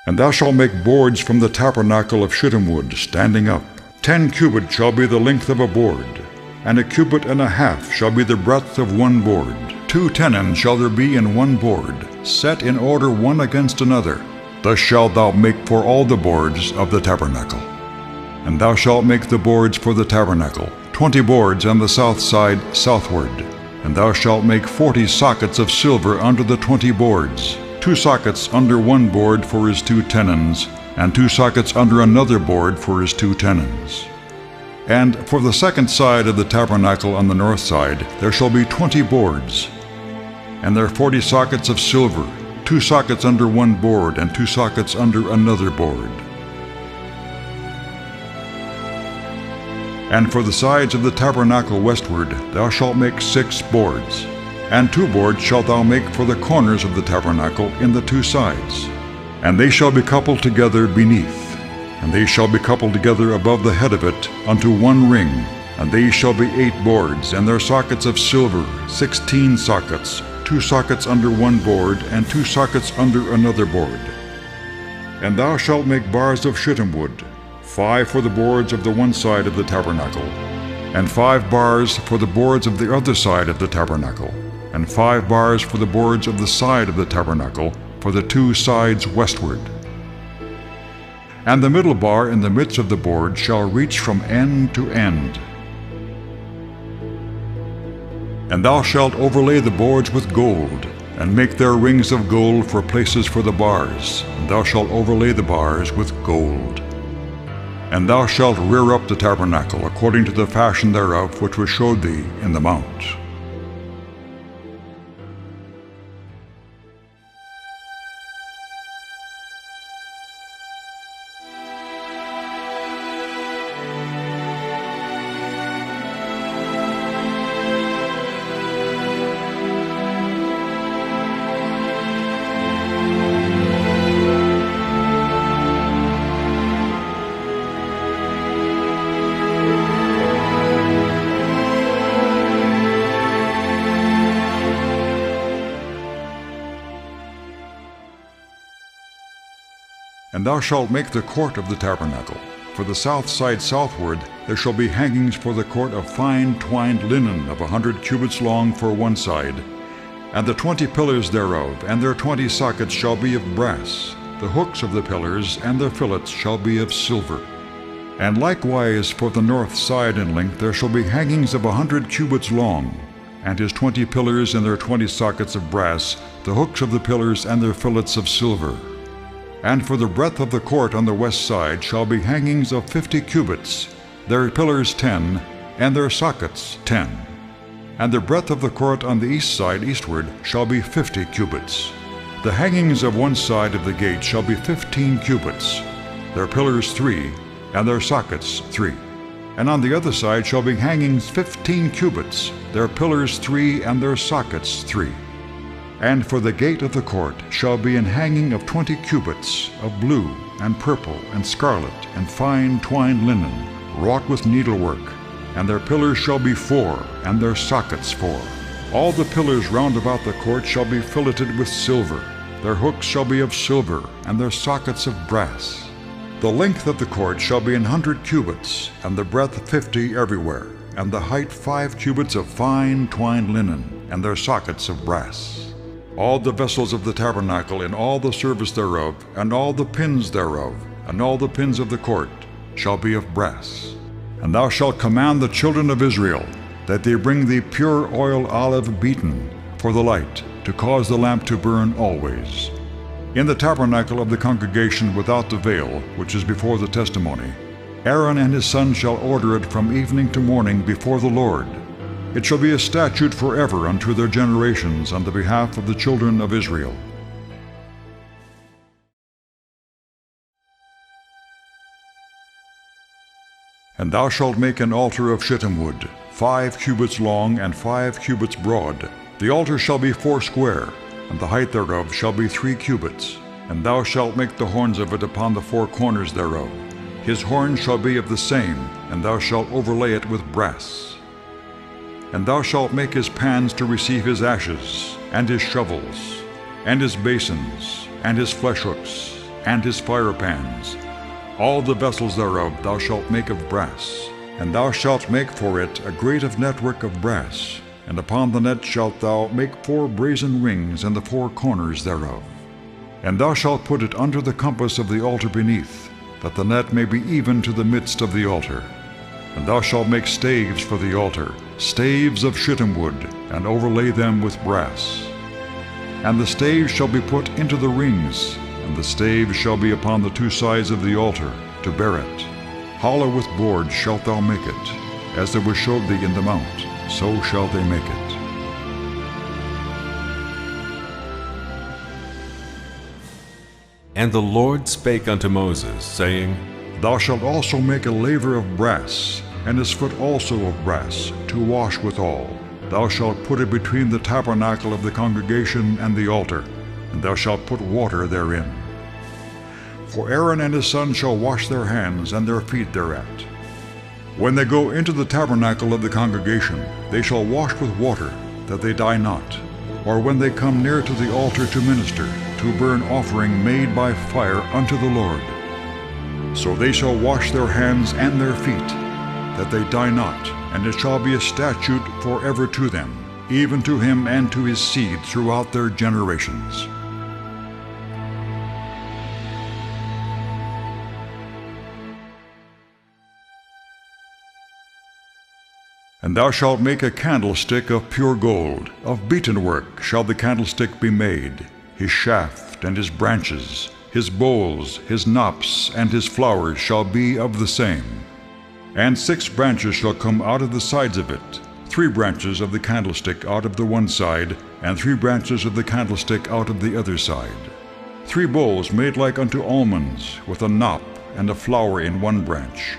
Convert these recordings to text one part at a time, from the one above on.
And thou shalt make boards from the tabernacle of shittim wood, standing up. 10 cubits shall be the length of a board, and 1.5 cubits shall be the breadth of one board. 2 tenons shall there be in one board, set in order one against another. Thus shalt thou make for all the boards of the tabernacle. And thou shalt make the boards for the tabernacle, 20 boards on the south side southward. And thou shalt make 40 sockets of silver under the 20 boards, 2 sockets under one board for his 2 tenons, and 2 sockets under another board for his 2 tenons. And for the second side of the tabernacle on the north side there shall be 20 boards, and there 40 sockets of silver, 2 sockets under one board, and 2 sockets under another board. And for the sides of the tabernacle westward thou shalt make 6 boards, and 2 boards shalt thou make for the corners of the tabernacle in the 2 sides. And they shall be coupled together beneath, and they shall be coupled together above the head of it unto one ring. And they shall be 8 boards, and their sockets of silver, 16 sockets, 2 sockets under one board, and 2 sockets under another board. And thou shalt make bars of shittim wood, 5 for the boards of the one side of the tabernacle, and 5 bars for the boards of the other side of the tabernacle, and 5 bars for the boards of the side of the tabernacle, for the 2 sides westward. And the middle bar in the midst of the board shall reach from end to end. And thou shalt overlay the boards with gold, and make their rings of gold for places for the bars, and thou shalt overlay the bars with gold. And thou shalt rear up the tabernacle according to the fashion thereof which was showed thee in the mount. And thou shalt make the court of the tabernacle. For the south side southward there shall be hangings for the court of fine twined linen of 100 cubits long for one side, and the 20 pillars thereof, and their 20 sockets shall be of brass. The hooks of the pillars and their fillets shall be of silver. And likewise for the north side in length there shall be hangings of 100 cubits long, and his 20 pillars and their 20 sockets of brass, the hooks of the pillars and their fillets of silver. And for the breadth of the court on the west side shall be hangings of 50 cubits, their pillars 10, and their sockets 10. And the breadth of the court on the east side eastward shall be 50 cubits. The hangings of one side of the gate shall be 15 cubits, their pillars 3, and their sockets 3. And on the other side shall be hangings 15 cubits, their pillars 3, and their sockets 3. And for the gate of the court shall be an hanging of 20 cubits, of blue, and purple, and scarlet, and fine twined linen, wrought with needlework. And their pillars shall be 4, and their sockets 4. All the pillars round about the court shall be filleted with silver. Their hooks shall be of silver, and their sockets of brass. The length of the court shall be 100 cubits, and the breadth 50 everywhere, and the height 5 cubits of fine twined linen, and their sockets of brass. All the vessels of the tabernacle in all the service thereof, and all the pins thereof, and all the pins of the court, shall be of brass. And thou shalt command the children of Israel, that they bring thee pure oil olive beaten, for the light, to cause the lamp to burn always. In the tabernacle of the congregation without the veil, which is before the testimony, Aaron and his sons shall order it from evening to morning before the Lord. It shall be a statute forever unto their generations on the behalf of the children of Israel. And thou shalt make an altar of shittim wood, 5 cubits long and 5 cubits broad. The altar shall be 4 square, and the height thereof shall be 3 cubits. And thou shalt make the horns of it upon the 4 corners thereof. His horns shall be of the same, and thou shalt overlay it with brass. And thou shalt make his pans to receive his ashes, and his shovels, and his basins, and his flesh hooks, and his firepans. All the vessels thereof thou shalt make of brass. And thou shalt make for it a grate of network of brass, and upon the net shalt thou make 4 brazen rings in the 4 corners thereof. And thou shalt put it under the compass of the altar beneath, that the net may be even to the midst of the altar. And thou shalt make staves for the altar, staves of shittim wood, and overlay them with brass. And the staves shall be put into the rings, and the staves shall be upon the 2 sides of the altar, to bear it. Hollow with boards shalt thou make it, as there was showed thee in the mount, so shall they make it. And the Lord spake unto Moses, saying, Thou shalt also make a laver of brass, and his foot also of brass, to wash withal. Thou shalt put it between the tabernacle of the congregation and the altar, and thou shalt put water therein. For Aaron and his sons shall wash their hands and their feet thereat. When they go into the tabernacle of the congregation, they shall wash with water, that they die not. Or when they come near to the altar to minister, to burn offering made by fire unto the Lord. So they shall wash their hands and their feet, that they die not, and it shall be a statute forever to them, even to him and to his seed throughout their generations. And thou shalt make a candlestick of pure gold. Of beaten work shall the candlestick be made, his shaft and his branches, his bowls, his knops, and his flowers shall be of the same. And 6 branches shall come out of the sides of it, 3 branches of the candlestick out of the one side, and 3 branches of the candlestick out of the other side. 3 bowls made like unto almonds, with a knop and a flower in one branch.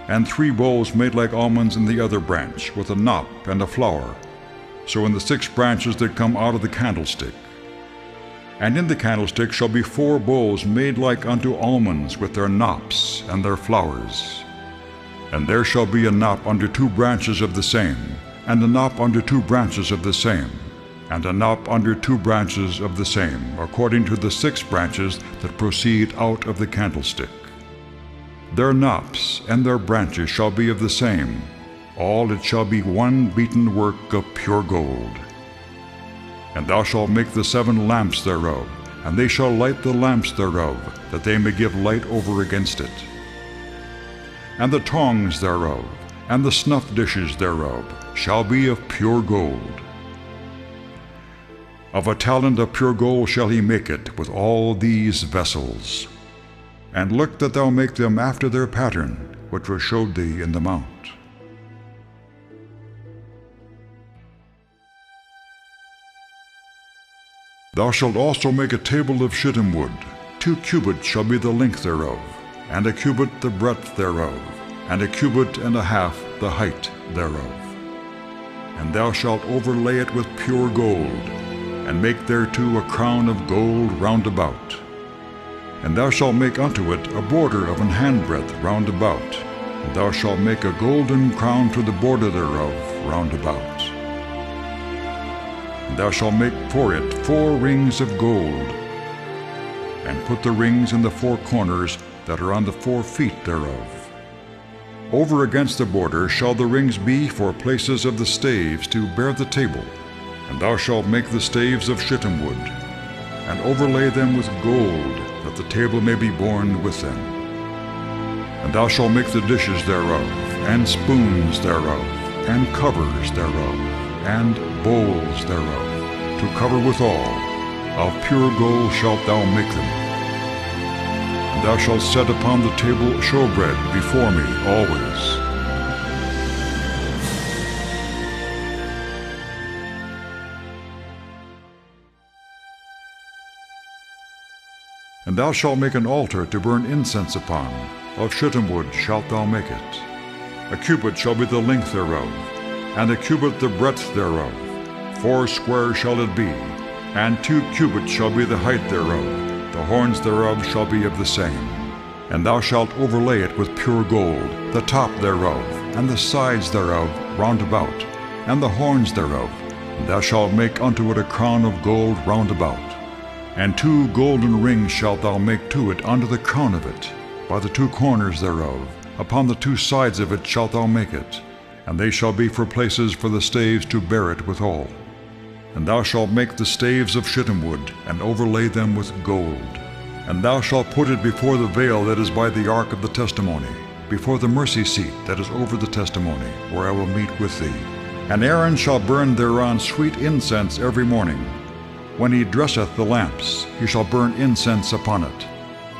And 3 bowls made like almonds in the other branch, with a knop and a flower. So in the 6 branches that come out of the candlestick. And in the candlestick shall be 4 bowls made like unto almonds, with their knops and their flowers. And there shall be a knop under 2 branches of the same, and a knop under 2 branches of the same, and a knop under 2 branches of the same, according to the 6 branches that proceed out of the candlestick. Their knops and their branches shall be of the same. All it shall be one beaten work of pure gold. And thou shalt make the 7 lamps thereof, and they shall light the lamps thereof, that they may give light over against it. And the tongs thereof, and the snuff dishes thereof, shall be of pure gold. Of a talent of pure gold shall he make it, with all these vessels. And look that thou make them after their pattern, which was showed thee in the mount. Thou shalt also make a table of shittim wood. 2 cubits shall be the length thereof, and a cubit the breadth thereof, and a cubit and a half the height thereof. And thou shalt overlay it with pure gold, and make thereto a crown of gold round about. And thou shalt make unto it a border of an handbreadth round about, and thou shalt make a golden crown to the border thereof round about. And thou shalt make for it 4 rings of gold, and put the rings in the 4 corners that are on the 4 feet thereof. Over against the border shall the rings be for places of the staves to bear the table. And thou shalt make the staves of shittim wood, and overlay them with gold, that the table may be borne with them. And thou shalt make the dishes thereof, and spoons thereof, and covers thereof, and bowls thereof, to cover withal. Of pure gold shalt thou make them. And thou shalt set upon the table showbread before me always. And thou shalt make an altar to burn incense upon. Of shittim wood shalt thou make it. A cubit shall be the length thereof, and a cubit the breadth thereof. 4 square shall it be, and 2 cubits shall be the height thereof. The horns thereof shall be of the same. And thou shalt overlay it with pure gold, the top thereof, and the sides thereof round about, and the horns thereof. And thou shalt make unto it a crown of gold round about. And 2 golden rings shalt thou make to it under the crown of it, by the 2 corners thereof. Upon the 2 sides of it shalt thou make it, and they shall be for places for the staves to bear it withal. And thou shalt make the staves of shittim wood, and overlay them with gold. And thou shalt put it before the veil that is by the ark of the testimony, before the mercy seat that is over the testimony, where I will meet with thee. And Aaron shall burn thereon sweet incense every morning. When he dresseth the lamps, he shall burn incense upon it.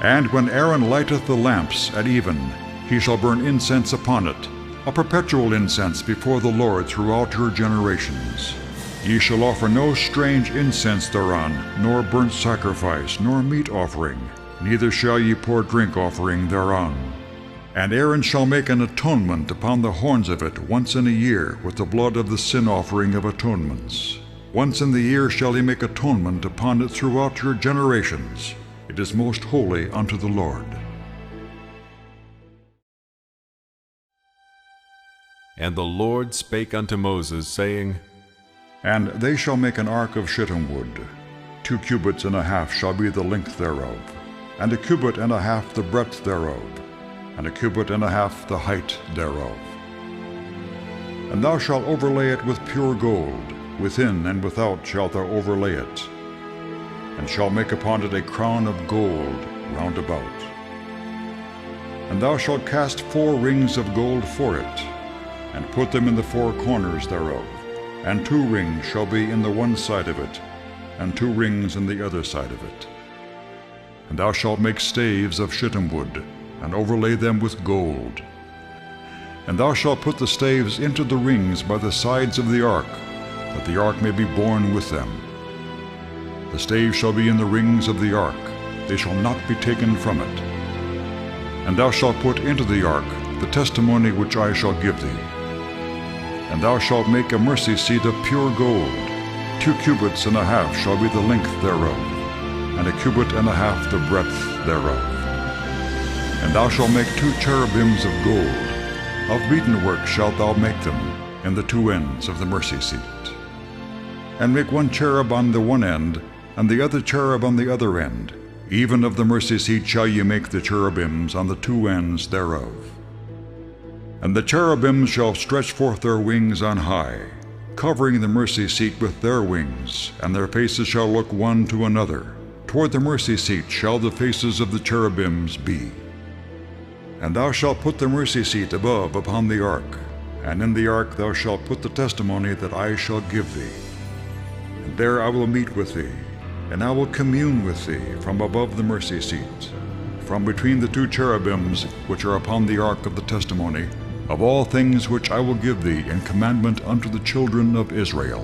And when Aaron lighteth the lamps at even, he shall burn incense upon it, a perpetual incense before the Lord throughout your generations. Ye shall offer no strange incense thereon, nor burnt sacrifice, nor meat offering, neither shall ye pour drink offering thereon. And Aaron shall make an atonement upon the horns of it once in a year with the blood of the sin offering of atonements. Once in the year shall he make atonement upon it throughout your generations. It is most holy unto the Lord. And the Lord spake unto Moses, saying, And they shall make an ark of shittim wood. 2 cubits and a half shall be the length thereof, and 1 cubit and a half the breadth thereof, and 1 cubit and a half the height thereof. And thou shalt overlay it with pure gold, within and without shalt thou overlay it, and shalt make upon it a crown of gold round about. And thou shalt cast 4 rings of gold for it, and put them in the 4 corners thereof, and 2 rings shall be in the one side of it, and 2 rings in the other side of it. And thou shalt make staves of shittim wood, and overlay them with gold. And thou shalt put the staves into the rings by the sides of the ark, that the ark may be borne with them. The staves shall be in the rings of the ark, they shall not be taken from it. And thou shalt put into the ark the testimony which I shall give thee. And thou shalt make a mercy seat of pure gold. 2 cubits and a half shall be the length thereof, and 1 cubit and a half the breadth thereof. And thou shalt make 2 cherubims of gold. Of beaten work shalt thou make them in the 2 ends of the mercy seat. And make 1 cherub on the one end, and the other cherub on the other end. Even of the mercy seat shall ye make the cherubims on the 2 ends thereof. And the cherubims shall stretch forth their wings on high, covering the mercy seat with their wings, and their faces shall look one to another. Toward the mercy seat shall the faces of the cherubims be. And thou shalt put the mercy seat above upon the ark, and in the ark thou shalt put the testimony that I shall give thee. And there I will meet with thee, and I will commune with thee from above the mercy seat, from between the 2 cherubims which are upon the ark of the testimony, of all things which I will give thee in commandment unto the children of Israel.